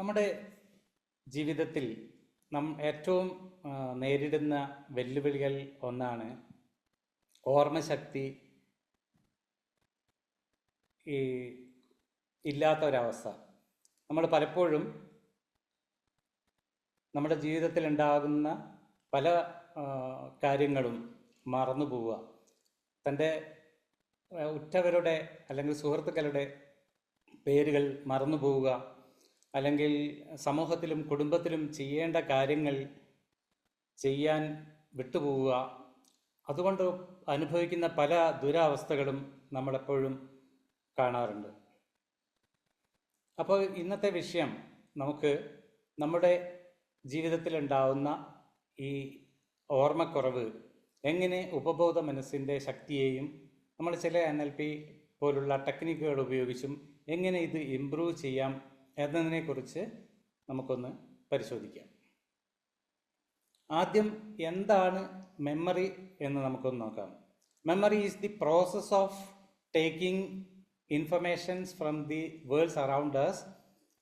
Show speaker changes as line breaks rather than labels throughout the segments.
നമ്മുടെ ജീവിതത്തിൽ ഏറ്റവും നേരിടുന്ന വെല്ലുവിളികൾ ഒന്നാണ് ഓർമ്മശക്തി ഇല്ലാത്ത ഒരവസ്ഥ. നമ്മൾ പലപ്പോഴും നമ്മുടെ ജീവിതത്തിൽ ഉണ്ടാകുന്ന പല കാര്യങ്ങളും മറന്നു പോവുക, തൻ്റെ ഉറ്റവരുടെ അല്ലെങ്കിൽ സുഹൃത്തുക്കളുടെ പേരുകൾ മറന്നു പോവുക, അല്ലെങ്കിൽ സമൂഹത്തിലും കുടുംബത്തിലും ചെയ്യേണ്ട കാര്യങ്ങൾ ചെയ്യാൻ വിട്ടുപോവുക, അതുകൊണ്ട് അനുഭവിക്കുന്ന പല ദുരവസ്ഥകളും നമ്മളെപ്പോഴും കാണാറുണ്ട്. അപ്പോൾ ഇന്നത്തെ വിഷയം നമുക്ക് നമ്മുടെ ജീവിതത്തിലുണ്ടാവുന്ന ഈ ഓർമ്മക്കുറവ് എങ്ങനെ ഉപബോധ മനസ്സിൻ്റെ ശക്തിയെയും നമ്മൾ ചില NLP പോലുള്ള ടെക്നിക്കുകൾ ഉപയോഗിച്ചും എങ്ങനെ ഇത് ഇംപ്രൂവ് ചെയ്യാം എന്നതിനെക്കുറിച്ച് നമുക്കൊന്ന് പരിശോധിക്കാം. ആദ്യം എന്താണ് മെമ്മറി എന്ന് നമുക്കൊന്ന് നോക്കാം. Memory is the process of taking informations from the worlds around us,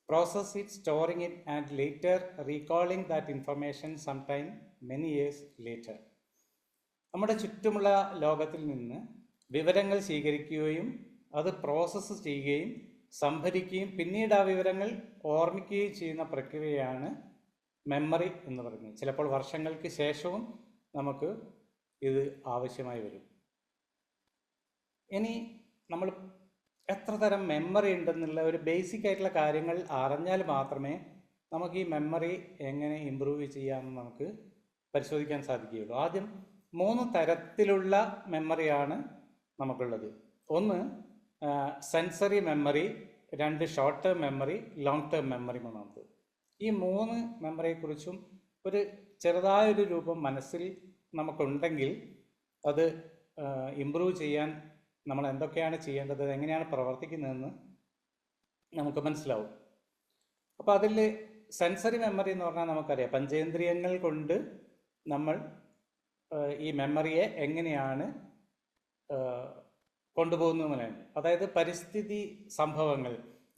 process it, storing it and later recalling that information sometime many years later. നമ്മുടെ ചുറ്റുമുള്ള ലോകത്തിൽ നിന്ന് വിവരങ്ങൾ സ്വീകരിക്കുകയും അത് പ്രോസസ്സ് ചെയ്യുകയും സംഭരിക്കുകയും പിന്നീട് ആ വിവരങ്ങൾ ഓർമ്മിക്കുകയും ചെയ്യുന്ന പ്രക്രിയയാണ് മെമ്മറി എന്ന് പറയുന്നത്. ചിലപ്പോൾ വർഷങ്ങൾക്ക് ശേഷവും നമുക്ക് ഇത് ആവശ്യമായി വരും. ഇനി നമ്മൾ എത്ര തരം മെമ്മറി ഉണ്ടെന്നുള്ള ഒരു ബേസിക് ആയിട്ടുള്ള കാര്യങ്ങൾ അറിഞ്ഞാൽ മാത്രമേ നമുക്ക് ഈ മെമ്മറി എങ്ങനെ ഇമ്പ്രൂവ് ചെയ്യാമെന്ന് നമുക്ക് പരിശോധിക്കാൻ സാധിക്കുകയുള്ളൂ. ആദ്യം 3 തരത്തിലുള്ള മെമ്മറിയാണ് നമുക്കുള്ളത്. ഒന്ന് sensory memory, 2 short term memory, long term memory മൂന്നാമത്. ഈ 3 മെമ്മറിയെക്കുറിച്ചും ഒരു ചെറുതായൊരു രൂപം മനസ്സിൽ നമുക്കുണ്ടെങ്കിൽ അത് ഇമ്പ്രൂവ് ചെയ്യാൻ നമ്മൾ എന്തൊക്കെയാണ് ചെയ്യേണ്ടത്, എങ്ങനെയാണ് പ്രവർത്തിക്കുന്നതെന്ന് നമുക്ക് മനസ്സിലാവും. അപ്പോൾ അതിൽ സെൻസറി മെമ്മറി എന്ന് പറഞ്ഞാൽ നമുക്കറിയാം, പഞ്ചേന്ദ്രിയങ്ങൾ കൊണ്ട് നമ്മൾ ഈ മെമ്മറിയെ എങ്ങനെയാണ് കൊണ്ടുപോകുന്നതിനാണ്. അതായത് പരിസ്ഥിതി സംഭവങ്ങൾ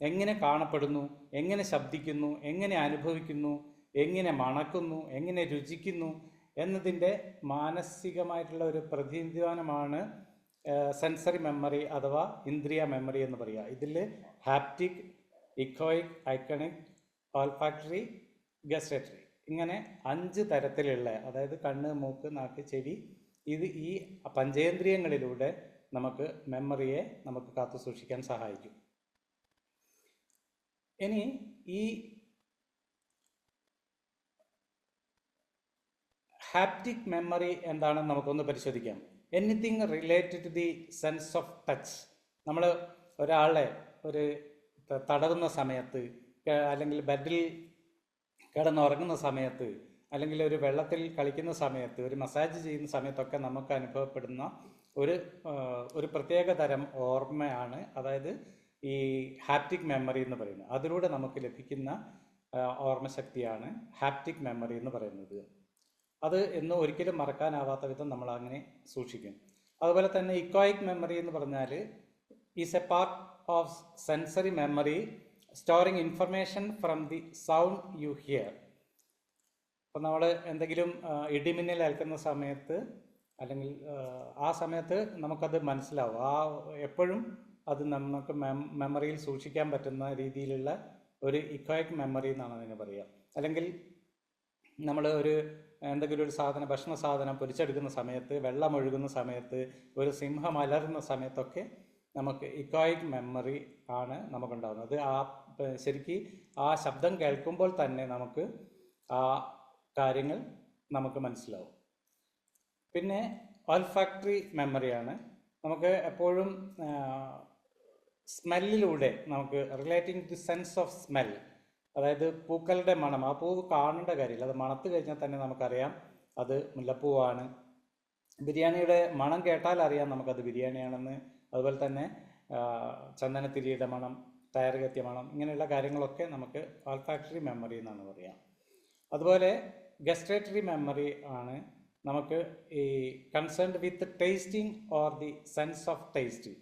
എങ്ങനെ കാണപ്പെടുന്നു, എങ്ങനെ ശബ്ദിക്കുന്നു, എങ്ങനെ അനുഭവിക്കുന്നു, എങ്ങനെ മണക്കുന്നു, എങ്ങനെ രുചിക്കുന്നു എന്നതിൻ്റെ മാനസികമായിട്ടുള്ള ഒരു പ്രതിനിധാനമാണ് സെൻസറി മെമ്മറി അഥവാ ഇന്ദ്രിയ മെമ്മറി എന്ന് പറയുക. ഇതിൽ ഹാപ്റ്റിക്, ഇക്കോയിക്, ഐക്കണിക്, ഓൾഫാക്ടറി, ഗസ്റ്റേറ്ററി ഇങ്ങനെ 5 തരത്തിലുള്ള, അതായത് കണ്ണ്, മൂക്ക്, നാക്ക്, ചെവി, ഇത് ഈ പഞ്ചേന്ദ്രിയങ്ങളിലൂടെ നമുക്ക് മെമ്മറിയെ നമുക്ക് കാത്തു സൂക്ഷിക്കാൻ സഹായിക്കും. ഇനി ഈ ഹാപ്റ്റിക് മെമ്മറി എന്താണെന്ന് നമുക്കൊന്ന് പരിശോധിക്കാം. Anything related to the sense of touch. നമ്മൾ ഒരാളെ ഒരു തടവുന്ന സമയത്ത്, അല്ലെങ്കിൽ ബെഡിൽ കിടന്നുറങ്ങുന്ന സമയത്ത്, അല്ലെങ്കിൽ ഒരു വെള്ളത്തിൽ കളിക്കുന്ന സമയത്ത്, ഒരു മസാജ് ചെയ്യുന്ന സമയത്തൊക്കെ നമുക്ക് അനുഭവപ്പെടുന്ന ഒരു പ്രത്യേക തരം ഓർമ്മയാണ്, അതായത് ഈ ഹാപ്റ്റിക് മെമ്മറി എന്ന് പറയുന്നത്. അതിലൂടെ നമുക്ക് ലഭിക്കുന്ന ഓർമ്മശക്തിയാണ് ഹാപ്റ്റിക് മെമ്മറി എന്ന് പറയുന്നത്. അത് എന്നും ഒരിക്കലും മറക്കാനാവാത്ത വിധം നമ്മൾ അങ്ങനെ സൂക്ഷിക്കും. അതുപോലെ തന്നെ ഇക്കോയിക് മെമ്മറി എന്ന് പറഞ്ഞാൽ is a part of sensory memory storing information from the sound you hear. അപ്പം നമ്മൾ എന്തെങ്കിലും ഇടിമിന്നൽ ഏൽക്കുന്ന സമയത്ത്, അല്ലെങ്കിൽ ആ സമയത്ത് നമുക്കത് മനസ്സിലാവും. എപ്പോഴും അത് നമുക്ക് മെമ്മറിയിൽ സൂക്ഷിക്കാൻ പറ്റുന്ന രീതിയിലുള്ള ഒരു ഇക്കോയിക് മെമ്മറി എന്നാണ് അതിന് പറയുക. അല്ലെങ്കിൽ നമ്മൾ എന്തെങ്കിലും ഒരു ഭക്ഷണ സാധനം പൊരിച്ചെടുക്കുന്ന സമയത്ത്, വെള്ളം ഒഴുകുന്ന സമയത്ത്, ഒരു സിംഹം അലറുന്ന സമയത്തൊക്കെ നമുക്ക് ഇക്കോയിക് മെമ്മറി ആണ് നമുക്കുണ്ടാകുന്നത്. ശരിക്കും ആ ശബ്ദം കേൾക്കുമ്പോൾ തന്നെ നമുക്ക് ആ കാര്യങ്ങൾ നമുക്ക് മനസ്സിലാവും. പിന്നെ ഓൾഫാക്ടറി മെമ്മറിയാണ്. നമുക്ക് എപ്പോഴും സ്മെല്ലിലൂടെ നമുക്ക് relating to sense of smell, അതായത് പൂക്കളുടെ മണം, ആ പൂവ് കാണേണ്ട കാര്യമില്ല, അത് മണത്ത് കഴിഞ്ഞാൽ തന്നെ നമുക്കറിയാം അത് മുല്ലപ്പൂവാണ്. ബിരിയാണിയുടെ മണം കേട്ടാൽ അറിയാം നമുക്കത് ബിരിയാണിയാണെന്ന്. അതുപോലെ തന്നെ ചന്ദനത്തിരിയുടെ മണം, ടയർ കത്തിയ മണം, ഇങ്ങനെയുള്ള കാര്യങ്ങളൊക്കെ നമുക്ക് ഓൾഫാക്ടറി മെമ്മറി എന്നാണ് പറയുക. അതുപോലെ ഗസ്റ്റേറ്ററി മെമ്മറി ആണ് നമുക്ക് ഈ concerned with tasting or the sense of taste.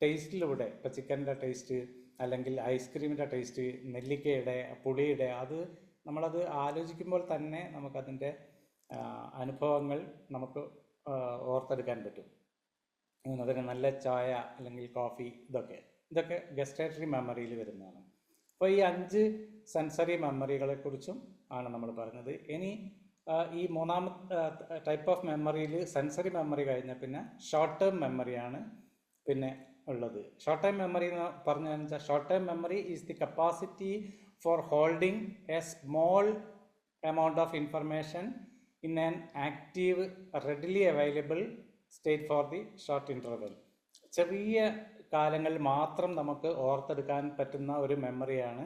ടേസ്റ്റിലൂടെ ഇപ്പോൾ ചിക്കൻ്റെ ടേസ്റ്റ്, അല്ലെങ്കിൽ ഐസ്ക്രീമിൻ്റെ ടേസ്റ്റ്, നെല്ലിക്കയുടെ, പുളിയുടെ, അത് നമ്മളത് ആലോചിക്കുമ്പോൾ തന്നെ നമുക്കതിൻ്റെ അനുഭവങ്ങൾ നമുക്ക് ഓർത്തെടുക്കാൻ പറ്റും. അതിന് നല്ല ചായ അല്ലെങ്കിൽ കോഫി, ഇതൊക്കെ ഗസ്റ്റേറ്ററി മെമ്മറിയിൽ വരുന്നതാണ്. അപ്പോൾ ഈ 5 സെൻസറി മെമ്മറികളെക്കുറിച്ചും ആണ് നമ്മൾ പറഞ്ഞത്. ഇനി ഈ മൂന്നാമത്തെ ടൈപ്പ് ഓഫ് മെമ്മറിയിൽ സെൻസറി മെമ്മറി കഴിഞ്ഞാൽ പിന്നെ ഷോർട്ട് ടേം മെമ്മറിയാണ് പിന്നെ ഉള്ളത്. ഷോർട്ട് ടൈം മെമ്മറി എന്ന് പറഞ്ഞു വെച്ചാൽ, short time memory is the capacity for holding A small amount of information in an active readily available state for the short interval. ചെറിയ കാലങ്ങളിൽ മാത്രം നമുക്ക് ഓർത്തെടുക്കാൻ പറ്റുന്ന ഒരു മെമ്മറിയാണ്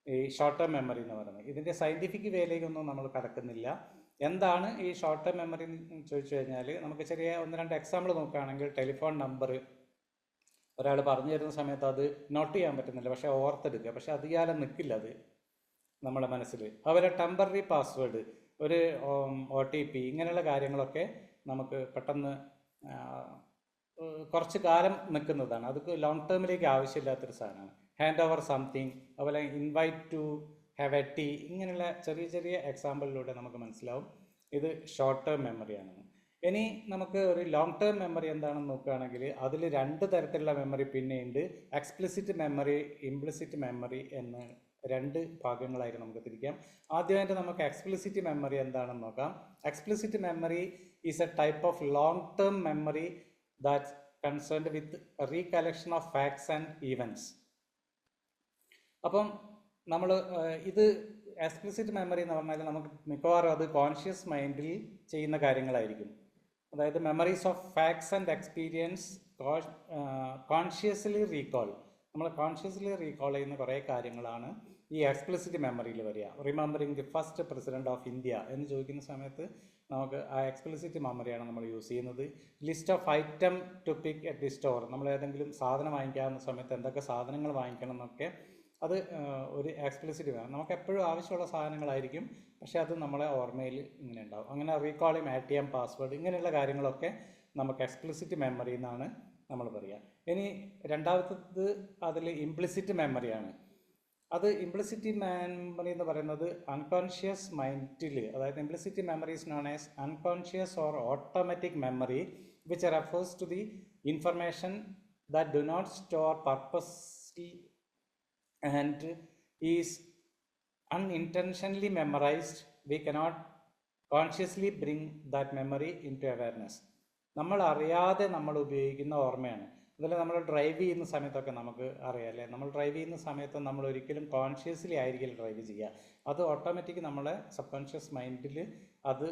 ഈ ഷോർട്ട് ടേം മെമ്മറി എന്ന് പറയുന്നത്. ഇതിൻ്റെ സയൻറ്റിഫിക് വേയിലേക്കൊന്നും നമ്മൾ കടക്കുന്നില്ല. എന്താണ് ഈ ഷോർട്ട് ടേം മെമ്മറി എന്ന് ചോദിച്ചു കഴിഞ്ഞാൽ, നമുക്ക് ചെറിയ 1-2 എക്സാമ്പിൾ നോക്കുകയാണെങ്കിൽ, ടെലിഫോൺ നമ്പർ ഒരാൾ പറഞ്ഞു തരുന്ന സമയത്ത് അത് നോട്ട് ചെയ്യാൻ പറ്റുന്നില്ല, പക്ഷേ ഓർത്തെടുക്കുക, പക്ഷെ അധികാലം നിൽക്കില്ല അത് നമ്മുടെ മനസ്സിൽ. അതുപോലെ ടെമ്പററി പാസ്വേഡ്, ഒരു OTP, ഇങ്ങനെയുള്ള കാര്യങ്ങളൊക്കെ നമുക്ക് പെട്ടെന്ന് കുറച്ച് കാലം നിൽക്കുന്നതാണ്. അതൊക്കെ ലോങ് ടേമിലേക്ക് ആവശ്യമില്ലാത്തൊരു സാധനമാണ്. ഹാൻഡ് ഓവർ സംതിങ്, അതുപോലെ invite to have a tea, ഇങ്ങനെയുള്ള ചെറിയ ചെറിയ എക്സാമ്പിളിലൂടെ നമുക്ക് മനസ്സിലാവും ഇത് ഷോർട്ട് ടേം മെമ്മറിയാണെന്ന്. ഇനി നമുക്ക് ഒരു ലോങ് ടേം മെമ്മറി എന്താണെന്ന് നോക്കുകയാണെങ്കിൽ, അതിൽ 2 തരത്തിലുള്ള മെമ്മറി പിന്നെയുണ്ട്. എക്സ്പ്ലിസിറ്റ് മെമ്മറി, ഇംപ്ലിസിറ്റ് മെമ്മറി എന്ന് 2 ഭാഗങ്ങളായിട്ട് നമുക്ക് തിരിക്കാം. ആദ്യമായിട്ട് നമുക്ക് എക്സ്പ്ലിസിറ്റ് മെമ്മറി എന്താണെന്ന് നോക്കാം. Explicit memory is A type of long term memory that concerned with recollection of facts and events. അപ്പം നമ്മൾ ഇത് എക്സ്പ്ലിസിറ്റ് മെമ്മറി എന്ന് പറഞ്ഞാൽ നമുക്ക് മിക്കവാറും അത് കോൺഷ്യസ് മൈൻഡിൽ ചെയ്യുന്ന കാര്യങ്ങളായിരിക്കും. അതായത് memories of facts and experience consciously recall, നമ്മൾ കോൺഷ്യസ്ലി റീകോൾ ചെയ്യുന്ന കുറേ കാര്യങ്ങളാണ് ഈ എക്സ്പ്ലിസിറ്റ് മെമ്മറിയിൽ വരിക. Remembering the first president of India എന്ന് ചോദിക്കുന്ന സമയത്ത് നമുക്ക് ആ എക്സ്പ്ലിസിറ്റ് മെമ്മറിയാണ് നമ്മൾ യൂസ് ചെയ്യുന്നത്. List of item to pick at the store, നമ്മൾ ഏതെങ്കിലും സാധനം വാങ്ങിക്കാവുന്ന സമയത്ത് എന്തൊക്കെ സാധനങ്ങൾ വാങ്ങിക്കണം എന്നൊക്കെ അത് ഒരു എക്സ്പ്ലിസിറ്റ് വേണം. നമുക്ക് എപ്പോഴും ആവശ്യമുള്ള സാധനങ്ങളായിരിക്കും, പക്ഷേ അത് നമ്മളെ ഓർമ്മയിൽ ഇങ്ങനെ ഉണ്ടാവും. അങ്ങനെ റീകോളിങ് ATM പാസ്വേഡ്, ഇങ്ങനെയുള്ള കാര്യങ്ങളൊക്കെ നമുക്ക് എക്സ്പ്ലിസിറ്റ് മെമ്മറി എന്നാണ് നമ്മൾ പറയുക. ഇനി രണ്ടാമത്തത് അതിൽ ഇംപ്ലിസിറ്റ് മെമ്മറിയാണ്. അത് ഇംപ്ലിസിറ്റ് മെമ്മറി എന്ന് പറയുന്നത് അൺകോൺഷ്യസ് മൈൻഡിൽ, അതായത് implicit memory is known as unconscious or automatic memory which refers to the information that do not store purposely and is unintentionally memorized. We cannot consciously bring that memory into awareness. നമ്മൾ അറിയാതെ നമ്മൾ ഉപയോഗിക്കുന്ന ഓർമ്മയാണ്. അതിൽ നമ്മൾ drive ചെയ്യുന്ന സമയത്തൊക്കെ നമുക്ക് അറിയാം അല്ലേ, നമ്മൾ ഡ്രൈവ് ചെയ്യുന്ന സമയത്ത് നമ്മൾ ഒരിക്കലും കോൺഷ്യസ്ലി ആയിരിക്കില്ല ഡ്രൈവ് ചെയ്യുക. അത് ഓട്ടോമാറ്റിക് നമ്മളെ സബ് കോൺഷ്യസ് മൈൻഡിൽ അത്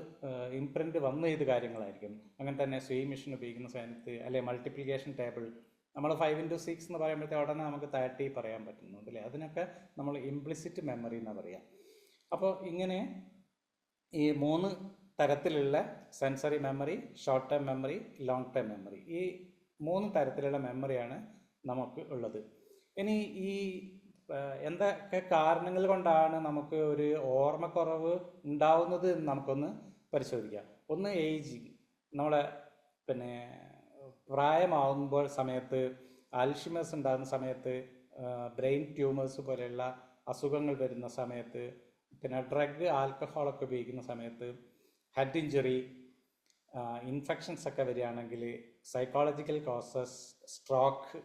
ഇംപ്രിൻ്റ് വന്നു ചെയ്ത കാര്യങ്ങളായിരിക്കും. അങ്ങനെ തന്നെ സ്വിംഗ് മെഷീൻ ഉപയോഗിക്കുന്ന സമയത്ത്, അല്ലെ മൾട്ടിപ്ലിക്കേഷൻ ടേബിൾ, നമ്മൾ 5x6 എന്ന് പറയുമ്പോഴത്തെ ഉടനെ നമുക്ക് 30 പറയാൻ പറ്റുന്നുണ്ട് അല്ലേ, അതിനൊക്കെ നമ്മൾ ഇംപ്ലിസിറ്റ് മെമ്മറി എന്നാണ് പറയുക. അപ്പോൾ ഇങ്ങനെ ഈ 3 തരത്തിലുള്ള sensory memory, short term memory, long term memory, ഈ 3 തരത്തിലുള്ള മെമ്മറിയാണ് നമുക്ക് ഉള്ളത്. ഇനി ഈ എന്തൊക്കെ കാരണങ്ങൾ കൊണ്ടാണ് നമുക്ക് ഒരു ഓർമ്മക്കുറവ് ഉണ്ടാവുന്നത് എന്ന് നമുക്കൊന്ന് പരിശോധിക്കാം. ഒന്ന് ഏജിങ്, നമ്മളെ പ്രായമാവുമ്പോൾ സമയത്ത്, അൽഷിമേഴ്സ് ഉണ്ടാകുന്ന സമയത്ത്, ബ്രെയിൻ ട്യൂമേഴ്സ് പോലെയുള്ള അസുഖങ്ങൾ വരുന്ന സമയത്ത്, പിന്നെ ഡ്രഗ് ആൽക്കഹോളൊക്കെ ഉപയോഗിക്കുന്ന സമയത്ത്, ഹെഡ് ഇഞ്ചുറി, ഇൻഫെക്ഷൻസ് ഒക്കെ വരികയാണെങ്കിൽ, സൈക്കോളജിക്കൽ കോസസ്, സ്ട്രോക്ക്,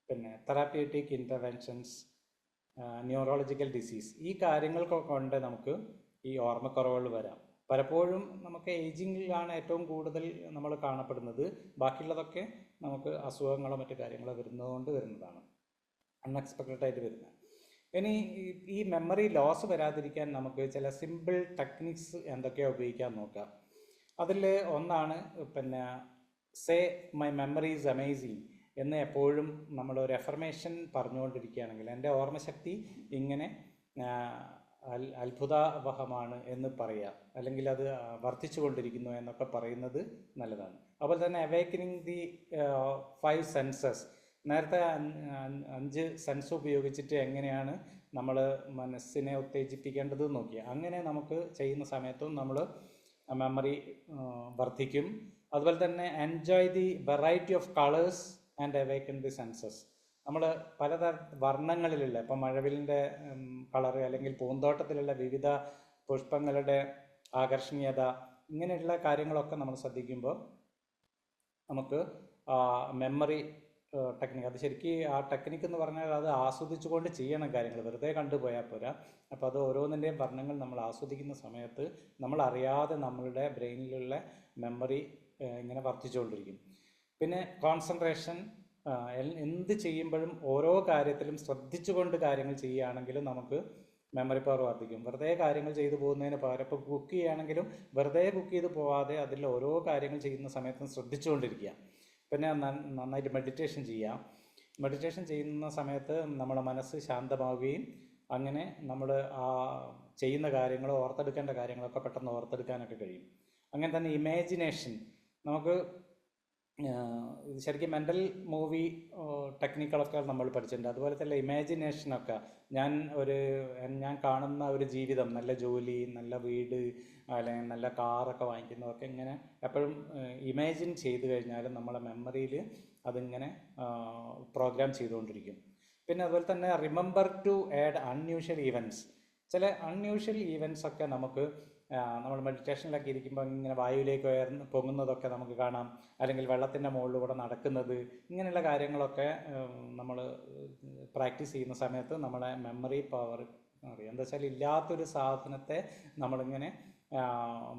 പിന്നെ തെറാപ്യൂട്ടിക് ഇൻ്റർവെൻഷൻസ്, ന്യൂറോളജിക്കൽ ഡിസീസ്, ഈ കാര്യങ്ങൾക്കൊക്കെ കൊണ്ട് നമുക്ക് ഈ ഓർമ്മക്കുറവുകൾ വരാം. പലപ്പോഴും നമുക്ക് ഏജിങ്ങിലാണ് ഏറ്റവും കൂടുതൽ നമ്മൾ കാണപ്പെടുന്നത്. ബാക്കിയുള്ളതൊക്കെ നമുക്ക് അസുഖങ്ങളോ മറ്റു കാര്യങ്ങളോ വരുന്നതുകൊണ്ട് വരുന്നതാണ്, അൺഎക്സ്പെക്റ്റഡ് ആയിട്ട് വരുന്നത്. ഇനി ഈ മെമ്മറി ലോസ് വരാതിരിക്കാൻ നമുക്ക് ചില സിമ്പിൾ ടെക്നിക്സ് എന്തൊക്കെയാണ് ഉപയോഗിക്കാൻ നോക്കാം. അതിൽ ഒന്നാണ് say my memory is amazing എന്ന് എപ്പോഴും നമ്മൾ ഒരു എഫർമേഷൻ പറഞ്ഞുകൊണ്ടിരിക്കുകയാണെങ്കിൽ, എൻ്റെ ഓർമ്മശക്തി ഇങ്ങനെ അത്ഭുതാവഹമാണ് എന്ന് പറയുക, അല്ലെങ്കിൽ അത് വർദ്ധിച്ചു കൊണ്ടിരിക്കുന്നു എന്നൊക്കെ പറയുന്നത് നല്ലതാണ്. അതുപോലെ തന്നെ അവേക്കനിങ് ദി 5 സെൻസസ്, നേരത്തെ 5 സെൻസ് ഉപയോഗിച്ചിട്ട് എങ്ങനെയാണ് നമ്മൾ മനസ്സിനെ ഉത്തേജിപ്പിക്കേണ്ടത് നോക്കിയാൽ, അങ്ങനെ നമുക്ക് ചെയ്യുന്ന സമയത്തും നമ്മൾ മെമ്മറി വർദ്ധിക്കും. അതുപോലെ തന്നെ enjoy the variety of colours and awaken the census, നമ്മൾ പലതര വർണ്ണങ്ങളിലുള്ള, ഇപ്പം മഴവില്ലിൻ്റെ കളറ്, അല്ലെങ്കിൽ പൂന്തോട്ടത്തിലുള്ള വിവിധ പുഷ്പങ്ങളുടെ ആകർഷണീയത, ഇങ്ങനെയുള്ള കാര്യങ്ങളൊക്കെ നമ്മൾ ശ്രദ്ധിക്കുമ്പോൾ നമുക്ക് മെമ്മറി ടെക്നിക്ക്, അത് ശരിക്കും ആ ടെക്നിക്ക് എന്ന് പറഞ്ഞാൽ അത് ആസ്വദിച്ചുകൊണ്ട് ചെയ്യണം കാര്യങ്ങൾ, വെറുതെ കണ്ടുപോയാൽ പോരാ. അപ്പോൾ അത് ഓരോന്നിൻ്റെയും വർണ്ണങ്ങൾ നമ്മൾ ആസ്വദിക്കുന്ന സമയത്ത് നമ്മൾ അറിയാതെ നമ്മളുടെ ബ്രെയിനിലുള്ള മെമ്മറി ഇങ്ങനെ വർദ്ധിച്ചുകൊണ്ടിരിക്കും. പിന്നെ കോൺസെൻട്രേഷൻ, എന്ത് ചെയ്യുമ്പോഴും ഓരോ കാര്യത്തിലും ശ്രദ്ധിച്ചുകൊണ്ട് കാര്യങ്ങൾ ചെയ്യുകയാണെങ്കിൽ നമുക്ക് മെമ്മറി പവർ വർദ്ധിക്കും. വെറുതെ കാര്യങ്ങൾ ചെയ്തു പോകുന്നതിന് പകരം, ഇപ്പോൾ കുക്ക് ചെയ്യുകയാണെങ്കിലും വെറുതെ കുക്ക് ചെയ്ത് പോവാതെ അതിൽ ഓരോ കാര്യങ്ങൾ ചെയ്യുന്ന സമയത്തും ശ്രദ്ധിച്ചുകൊണ്ടിരിക്കുക. പിന്നെ നന്നായിട്ട് മെഡിറ്റേഷൻ ചെയ്യാം. മെഡിറ്റേഷൻ ചെയ്യുന്ന സമയത്ത് നമ്മുടെ മനസ്സ് ശാന്തമാവുകയും അങ്ങനെ നമ്മൾ ആ ചെയ്യുന്ന കാര്യങ്ങളോ ഓർത്തെടുക്കേണ്ട കാര്യങ്ങളൊക്കെ പെട്ടെന്ന് ഓർത്തെടുക്കാനൊക്കെ കഴിയും. അങ്ങനെ തന്നെ ഇമാജിനേഷൻ, നമുക്ക് ശരിക്കും മെൻ്റൽ മൂവി ടെക്നിക്കുകളൊക്കെ നമ്മൾ പഠിച്ചിട്ടുണ്ട്. അതുപോലെ തന്നെ ഇമാജിനേഷനൊക്കെ, ഞാൻ കാണുന്ന ഒരു ജീവിതം, നല്ല ജോലി, നല്ല വീട്, അല്ലെങ്കിൽ നല്ല കാറൊക്കെ വാങ്ങിക്കുന്നതൊക്കെ ഇങ്ങനെ എപ്പോഴും ഇമാജിൻ ചെയ്ത് കഴിഞ്ഞാൽ നമ്മളെ മെമ്മറിയിൽ അതിങ്ങനെ പ്രോഗ്രാം ചെയ്തുകൊണ്ടിരിക്കും. പിന്നെ അതുപോലെ തന്നെ remember to add unusual events. ചില അൺയൂഷ്വൽ ഈവൻറ്റ്സ് ഒക്കെ നമുക്ക് നമ്മൾ മെഡിറ്റേഷനിലൊക്കെ ഇരിക്കുമ്പോൾ ഇങ്ങനെ വായുവിലേക്ക് പൊങ്ങുന്നതൊക്കെ നമുക്ക് കാണാം, അല്ലെങ്കിൽ വെള്ളത്തിൻ്റെ മുകളിലൂടെ നടക്കുന്നത്, ഇങ്ങനെയുള്ള കാര്യങ്ങളൊക്കെ നമ്മൾ പ്രാക്ടീസ് ചെയ്യുന്ന സമയത്ത് നമ്മളെ മെമ്മറി പവർ അറിയാം. എന്താ വെച്ചാൽ ഇല്ലാത്തൊരു സാധനത്തെ നമ്മളിങ്ങനെ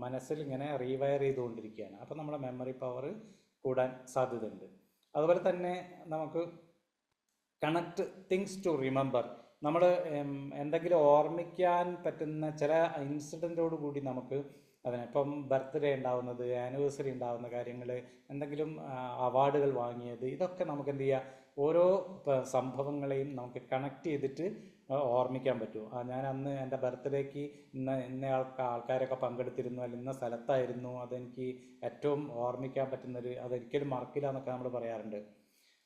മനസ്സിൽ ഇങ്ങനെ റീവയർ ചെയ്തുകൊണ്ടിരിക്കുകയാണ്. അപ്പോൾ നമ്മളെ മെമ്മറി പവർ കൂടാൻ സാധ്യതയുണ്ട്. അതുപോലെ തന്നെ നമുക്ക് കണക്ട് തിങ്സ് ടു റിമെമ്പർ, നമ്മൾ എന്തെങ്കിലും ഓർമ്മിക്കാൻ പറ്റുന്ന ചില ഇൻസിഡൻറ്റോട് കൂടി നമുക്ക് അതിനെ, ഇപ്പം ബർത്ത്ഡേ ഉണ്ടാവുന്നത്, ആനിവേഴ്സറി ഉണ്ടാവുന്ന കാര്യങ്ങൾ, എന്തെങ്കിലും അവാർഡുകൾ വാങ്ങിയത്, ഇതൊക്കെ നമുക്ക് എന്ത് ചെയ്യുക, ഓരോ സംഭവങ്ങളെയും നമുക്ക് കണക്ട് ചെയ്തിട്ട് ഓർമ്മിക്കാൻ പറ്റും. ഞാൻ അന്ന് എൻ്റെ ബർത്ത്ഡേക്ക് ഇന്ന ആൾക്കാരൊക്കെ പങ്കെടുത്തിരുന്നു, അല്ലെങ്കിൽ ഇന്ന സ്ഥലത്തായിരുന്നു, അതെനിക്ക് ഏറ്റവും ഓർമ്മിക്കാൻ പറ്റുന്നൊരു, അതൊരിക്കലും മറക്കില്ല എന്നൊക്കെ നമ്മൾ പറയാറുണ്ട്.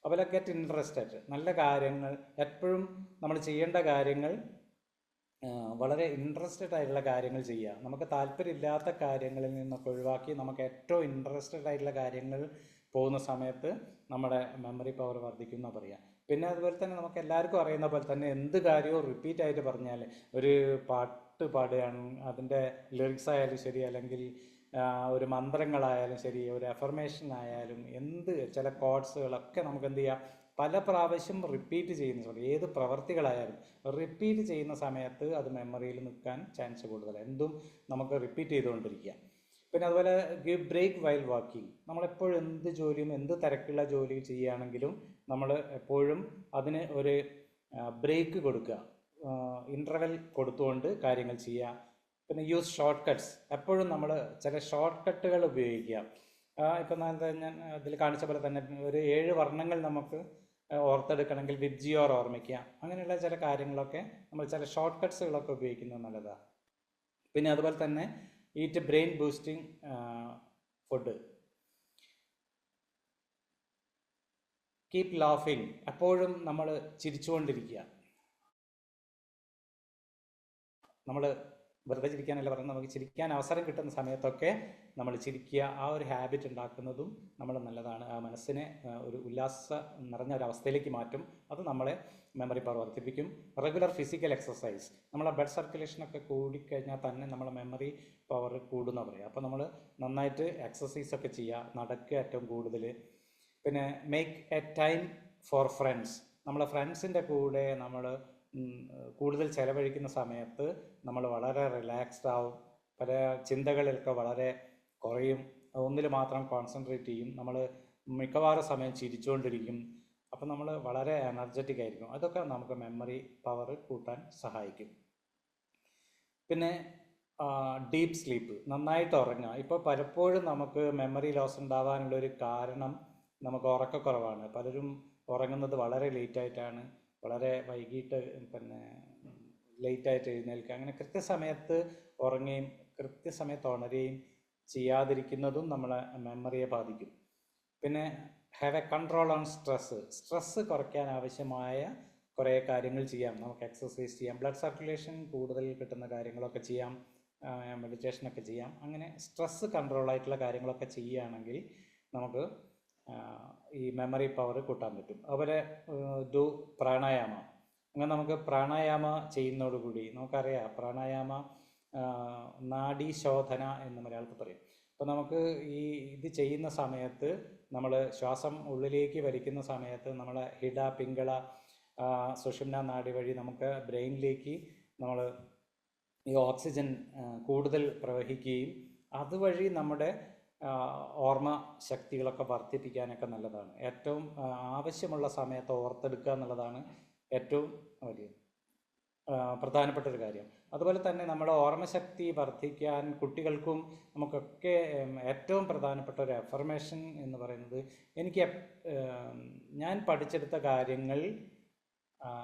അതുപോലെ ഗെറ്റ് ഇൻട്രസ്റ്റഡ്, നല്ല കാര്യങ്ങൾ, എപ്പോഴും നമ്മൾ ചെയ്യേണ്ട കാര്യങ്ങൾ വളരെ ഇൻട്രസ്റ്റഡ് ആയിട്ടുള്ള കാര്യങ്ങൾ ചെയ്യുക. നമുക്ക് താല്പര്യമില്ലാത്ത കാര്യങ്ങളിൽ നിന്നൊക്കെ ഒഴിവാക്കി നമുക്ക് ഏറ്റവും ഇൻട്രസ്റ്റഡ് ആയിട്ടുള്ള കാര്യങ്ങൾ പോകുന്ന സമയത്ത് നമ്മുടെ മെമ്മറി പവർ വർദ്ധിക്കും എന്നാണ് പറയുക. പിന്നെ അതുപോലെ തന്നെ നമുക്ക് എല്ലാവർക്കും അറിയുന്ന പോലെ തന്നെ എന്ത് കാര്യവും റിപ്പീറ്റ് ആയിട്ട് പറഞ്ഞാൽ, ഒരു പാട്ട് പാടുകയാണ്, അതിൻ്റെ ലിറിക്സ് ആയാലും ശരി, അല്ലെങ്കിൽ ഒരു മന്ത്രങ്ങളായാലും ശരി, ഒരു അഫർമേഷൻ ആയാലും, ചില കോഡ്സുകളൊക്കെ നമുക്ക് എന്ത് ചെയ്യാം, പല പ്രാവശ്യം റിപ്പീറ്റ് ചെയ്യുന്ന സമയത്ത്, ഏത് പ്രവർത്തികളായാലും റിപ്പീറ്റ് ചെയ്യുന്ന സമയത്ത് അത് മെമ്മറിയിൽ നിൽക്കാൻ ചാൻസ് കൂടുതലാണ്. എന്തും നമുക്ക് റിപ്പീറ്റ് ചെയ്തുകൊണ്ടിരിക്കുക. പിന്നെ അതുപോലെ ഗിവ് ബ്രേക്ക് വൈൽ വാക്കിംഗ്, നമ്മളെപ്പോഴും എന്ത് ജോലിയും, എന്ത് തിരക്കുള്ള ജോലി ചെയ്യുകയാണെങ്കിലും നമ്മൾ എപ്പോഴും അതിന് ഒരു ബ്രേക്ക് കൊടുക്കുക, ഇൻ്റർവെൽ കൊടുത്തുകൊണ്ട് കാര്യങ്ങൾ ചെയ്യുക. പിന്നെ യൂസ് ഷോർട്ട് കട്ട്സ്, എപ്പോഴും നമ്മൾ ചില ഷോർട്ട് കട്ടുകൾ ഉപയോഗിക്കുക. ഇപ്പം ഞാൻ ഇതിൽ കാണിച്ച പോലെ തന്നെ ഒരു 7 വർണ്ണങ്ങൾ നമുക്ക് ഓർത്തെടുക്കണമെങ്കിൽ വിബ്ജിയോർ ഓർമ്മിക്കുക. അങ്ങനെയുള്ള ചില കാര്യങ്ങളൊക്കെ നമ്മൾ ചില ഷോർട്ട് കട്ട്സുകളൊക്കെ ഉപയോഗിക്കുന്നത് നല്ലതാണ്. പിന്നെ അതുപോലെ തന്നെ eat brain boosting food. Keep ലാഫിങ്, എപ്പോഴും നമ്മൾ ചിരിച്ചുകൊണ്ടിരിക്കുക. നമ്മൾ വെറുതെ ചിരിക്കാനല്ല പറയുന്നത്, നമുക്ക് ചിരിക്കാൻ അവസരം കിട്ടുന്ന സമയത്തൊക്കെ നമ്മൾ ചിരിക്കുക. ആ ഒരു ഹാബിറ്റ് ഉണ്ടാക്കുന്നതും നമ്മൾ നല്ലതാണ്. ആ മനസ്സിനെ ഒരു ഉല്ലാസം നിറഞ്ഞ ഒരു അവസ്ഥയിലേക്ക് മാറ്റും. അത് നമ്മളെ മെമ്മറി പവർ വർദ്ധിപ്പിക്കും. റെഗുലർ ഫിസിക്കൽ എക്സസൈസ്, നമ്മളെ ബ്ലഡ് സർക്കുലേഷനൊക്കെ കൂടിക്കഴിഞ്ഞാൽ തന്നെ നമ്മളെ മെമ്മറി പവർ കൂടുന്ന പറയുക. അപ്പോൾ നമ്മൾ നന്നായിട്ട് എക്സസൈസൊക്കെ ചെയ്യുക, നടക്കുക ഏറ്റവും കൂടുതൽ. പിന്നെ make A time for friends, നമ്മളെ ഫ്രണ്ട്സിൻ്റെ കൂടെ നമ്മൾ കൂടുതൽ ചിലവഴിക്കുന്ന സമയത്ത് നമ്മൾ വളരെ റിലാക്സ്ഡ് ആവും, പല ചിന്തകളിലൊക്കെ വളരെ കുറയും, ഒന്നിൽ മാത്രം കോൺസെൻട്രേറ്റ് ചെയ്യും, നമ്മൾ മിക്കവാറും സമയം ചിരിച്ചുകൊണ്ടിരിക്കും. അപ്പം നമ്മൾ വളരെ എനർജറ്റിക് ആയിരിക്കും. അതൊക്കെ നമുക്ക് മെമ്മറി പവർ കൂട്ടാൻ സഹായിക്കും. പിന്നെ ഡീപ്പ് സ്ലീപ്പ്, നന്നായിട്ട് ഉറങ്ങുക. ഇപ്പോൾ പലപ്പോഴും നമുക്ക് മെമ്മറി ലോസ് ഉണ്ടാവാനുള്ളൊരു കാരണം നമുക്ക് ഉറക്കക്കുറവാണ്. പലരും ഉറങ്ങുന്നത് വളരെ ലേറ്റായിട്ടാണ്, വളരെ വൈകിട്ട്, പിന്നെ ലേറ്റായിട്ട് എഴുന്നേൽക്കുക, അങ്ങനെ കൃത്യസമയത്ത് ഉറങ്ങുകയും കൃത്യസമയത്ത് ഉണരുകയും ചെയ്യാതിരിക്കുന്നതും നമ്മളെ മെമ്മറിയെ ബാധിക്കും. പിന്നെ have A control on stress കുറയ്ക്കാൻ ആവശ്യമായ കുറേ കാര്യങ്ങൾ ചെയ്യാം. നമുക്ക് എക്സസൈസ് ചെയ്യാം, ബ്ലഡ് സർക്കുലേഷൻ കൂടുതൽ കിട്ടുന്ന കാര്യങ്ങളൊക്കെ ചെയ്യാം, മെഡിറ്റേഷനൊക്കെ ചെയ്യാം. അങ്ങനെ സ്ട്രെസ്സ് കൺട്രോളായിട്ടുള്ള കാര്യങ്ങളൊക്കെ ചെയ്യുകയാണെങ്കിൽ നമുക്ക് ഈ മെമ്മറി പവർ കൂട്ടാൻ പറ്റും. അതുപോലെ ഡു പ്രാണായാമ. അങ്ങനെ നമുക്ക് പ്രാണായാമ ചെയ്യുന്നതോടുകൂടി നമുക്കറിയാം, പ്രാണായാമ നാഡീശോധന എന്ന് മലയാളത്തിൽ പറയും. അപ്പോൾ നമുക്ക് ഇത് ചെയ്യുന്ന സമയത്ത് നമ്മൾ ശ്വാസം ഉള്ളിലേക്ക് വലിക്കുന്ന സമയത്ത് നമ്മളെ ഹിഡ പിംഗള സുഷുമ്ന നാഡി വഴി നമുക്ക് ബ്രെയിനിലേക്ക് നമ്മൾ ഈ ഓക്സിജൻ കൂടുതൽ പ്രവഹിക്കുകയും അതുവഴി നമ്മുടെ ഓർമ്മ ശക്തികളൊക്കെ വർദ്ധിപ്പിക്കാനൊക്കെ നല്ലതാണ്. ഏറ്റവും ആവശ്യമുള്ള സമയത്ത് ഓർത്തെടുക്കുക എന്നുള്ളതാണ് ഏറ്റവും വലിയ പ്രധാനപ്പെട്ട ഒരു കാര്യം. അതുപോലെ തന്നെ നമ്മുടെ ഓർമ്മശക്തി വർദ്ധിക്കാൻ കുട്ടികൾക്കും നമുക്കൊക്കെ ഏറ്റവും പ്രധാനപ്പെട്ട ഒരു അഫർമേഷൻ എന്ന് പറയുന്നത്, ഞാൻ പഠിച്ചെടുത്ത കാര്യങ്ങൾ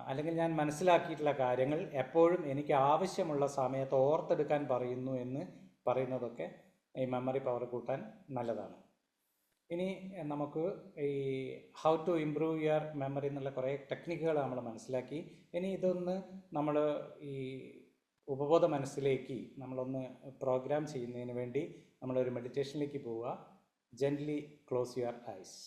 അല്ലെങ്കിൽ ഞാൻ മനസ്സിലാക്കിയിട്ടുള്ള കാര്യങ്ങൾ എപ്പോഴും എനിക്ക് ആവശ്യമുള്ള സമയത്ത് ഓർത്തെടുക്കാൻ പറയുന്നു എന്ന് പറയുന്നതൊക്കെ ഈ മെമ്മറി പവർ കൂട്ടാൻ നല്ലതാണ്. ഇനി നമുക്ക് ഈ how to improve your memory എന്നുള്ള കുറേ ടെക്നിക്കുകൾ നമ്മൾ മനസ്സിലാക്കി. ഇനി ഇതൊന്ന് നമ്മൾ ഈ ഉപബോധ മനസ്സിലേക്ക് നമ്മളൊന്ന് പ്രോഗ്രാം ചെയ്യുന്നതിന് വേണ്ടി നമ്മളൊരു മെഡിറ്റേഷനിലേക്ക് പോവുക. Gently close your eyes.